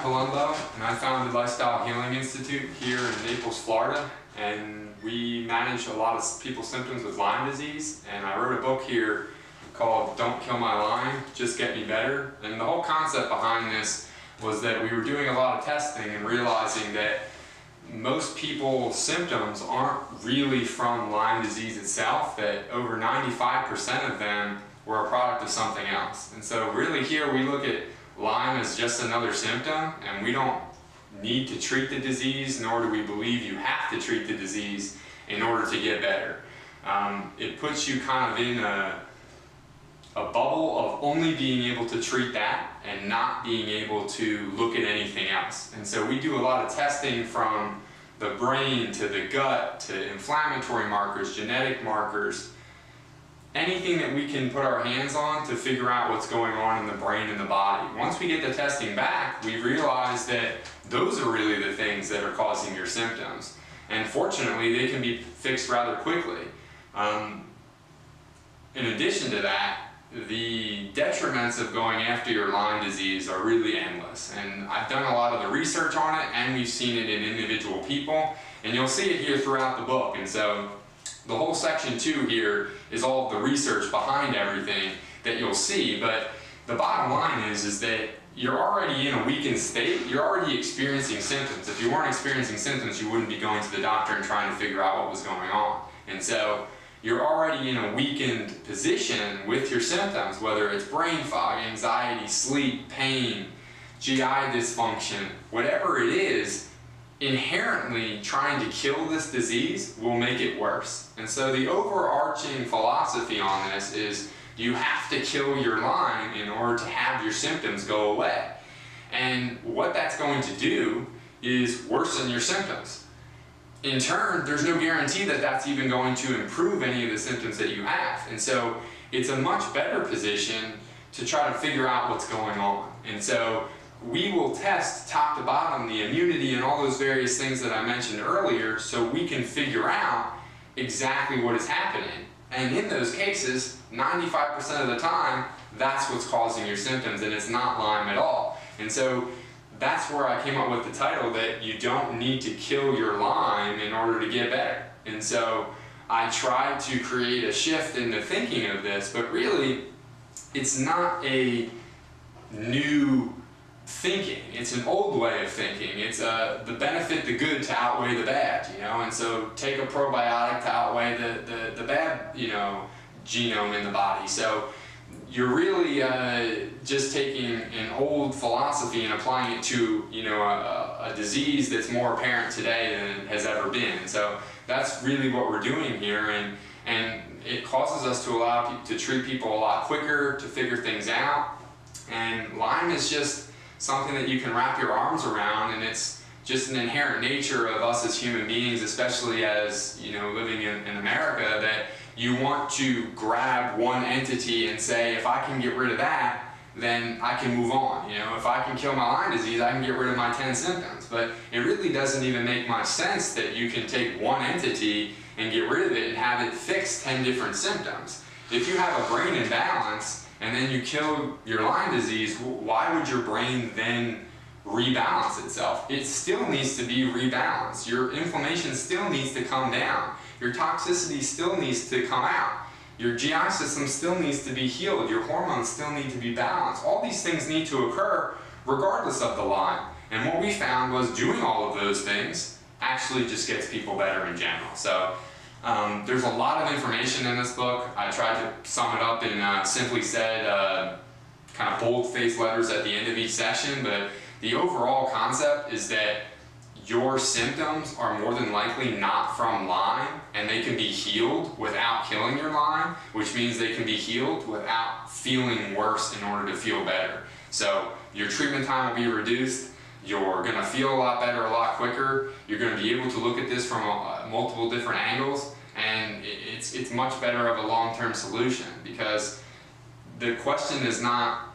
Palumbo, and I founded Lifestyle Healing Institute here in Naples, Florida, and we manage a lot of people's symptoms with Lyme disease. And I wrote a book here called Don't Kill My Lyme, Just Get Me Better. And the whole concept behind this was that we were doing a lot of testing and realizing that most people's symptoms aren't really from Lyme disease itself, that over 95% of them were a product of something else. And so really here we look at Lyme as just another symptom, and we don't need to treat the disease, nor do we believe you have to treat the disease in order to get better. It puts you kind of in a bubble of only being able to treat that and not being able to look at anything else. And so we do a lot of testing from the brain to the gut to inflammatory markers, genetic markers, anything that we can put our hands on to figure out what's going on in the brain and the body. Once we get the testing back, we realize that those are really the things that are causing your symptoms. And fortunately, they can be fixed rather quickly. In addition to that, the detriments of going after your Lyme disease are really endless. And I've done a lot of the research on it, and we've seen it in individual people. And you'll see it here throughout the book. And so the whole section 2 here is all of the research behind everything that you'll see. But the bottom line is that you're already in a weakened state. You're already experiencing symptoms. If you weren't experiencing symptoms, you wouldn't be going to the doctor and trying to figure out what was going on. And so you're already in a weakened position with your symptoms, whether it's brain fog, anxiety, sleep, pain, GI dysfunction, whatever it is. Inherently trying to kill this disease will make it worse. And so the overarching philosophy on this is you have to kill your Lyme in order to have your symptoms go away. And what that's going to do is worsen your symptoms. In turn, there's no guarantee that that's even going to improve any of the symptoms that you have. And so it's a much better position to try to figure out what's going on. And so we will test top to bottom the immunity and all those various things that I mentioned earlier so we can figure out exactly what is happening. And in those cases, 95% of the time, that's what's causing your symptoms, and it's not Lyme at all. And so that's where I came up with the title that you don't need to kill your Lyme in order to get better. And so I tried to create a shift in the thinking of this, but really it's not a new thinking. It's an old way of thinking. It's the benefit, the good to outweigh the bad, you know. And so take a probiotic to outweigh the bad, you know, genome in the body. So you're really just taking an old philosophy and applying it to, you know, a disease that's more apparent today than it has ever been. And so that's really what we're doing here, and it causes us to allow people to treat people a lot quicker, to figure things out. And Lyme is just something that you can wrap your arms around, and it's just an inherent nature of us as human beings, especially as, you know, living in America, that you want to grab one entity and say, if I can get rid of that, then I can move on. You know, if I can kill my Lyme disease, I can get rid of my 10 symptoms. But it really doesn't even make much sense that you can take one entity and get rid of it and have it fix 10 different symptoms. If you have a brain imbalance and then you kill your Lyme disease, why would your brain then rebalance itself? It still needs to be rebalanced. Your inflammation still needs to come down. Your toxicity still needs to come out. Your GI system still needs to be healed. Your hormones still need to be balanced. All these things need to occur regardless of the Lyme. And what we found was doing all of those things actually just gets people better in general. So there's a lot of information in this book. I tried to sum it up in simply said, kind of bold-faced letters at the end of each session, but the overall concept is that your symptoms are more than likely not from Lyme, and they can be healed without killing your Lyme, which means they can be healed without feeling worse in order to feel better. So your treatment time will be reduced. You're going to feel a lot better a lot quicker. You're going to be able to look at this from multiple different angles, and it's much better of a long-term solution, because the question is not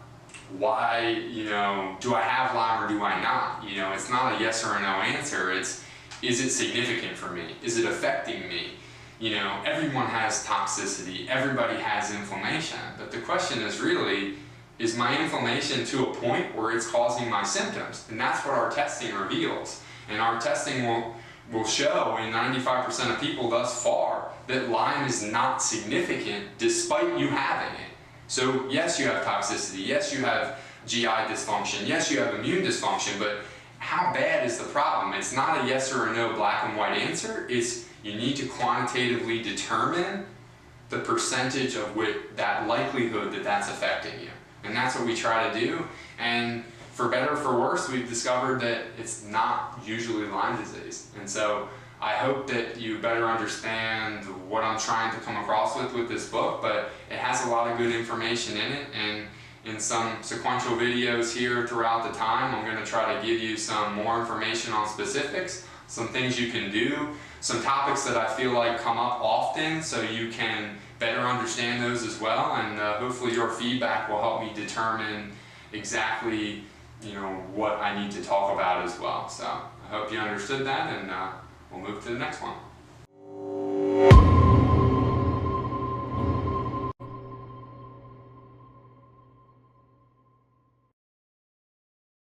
why, you know, do I have Lyme or do I not? You know, it's not a yes or a no answer. It's, is it significant for me? Is it affecting me? You know, everyone has toxicity. Everybody has inflammation. But the question is really, is my inflammation to a point where it's causing my symptoms? And that's what our testing reveals. And our testing will show in 95% of people thus far that Lyme is not significant despite you having it. So yes, you have toxicity, yes, you have GI dysfunction, yes, you have immune dysfunction, but how bad is the problem? It's not a yes or a no black and white answer. It's you need to quantitatively determine the percentage of that likelihood that that's affecting you. And that's what we try to do. And for better or for worse, we've discovered that it's not usually Lyme disease. And so I hope that you better understand what I'm trying to come across with this book, but it has a lot of good information in it. And in some sequential videos here throughout the time, I'm going to try to give you some more information on specifics, some things you can do, some topics that I feel like come up often so you can better understand those as well, and hopefully your feedback will help me determine exactly what I need to talk about as well. So I hope you understood that, and we'll move to the next one.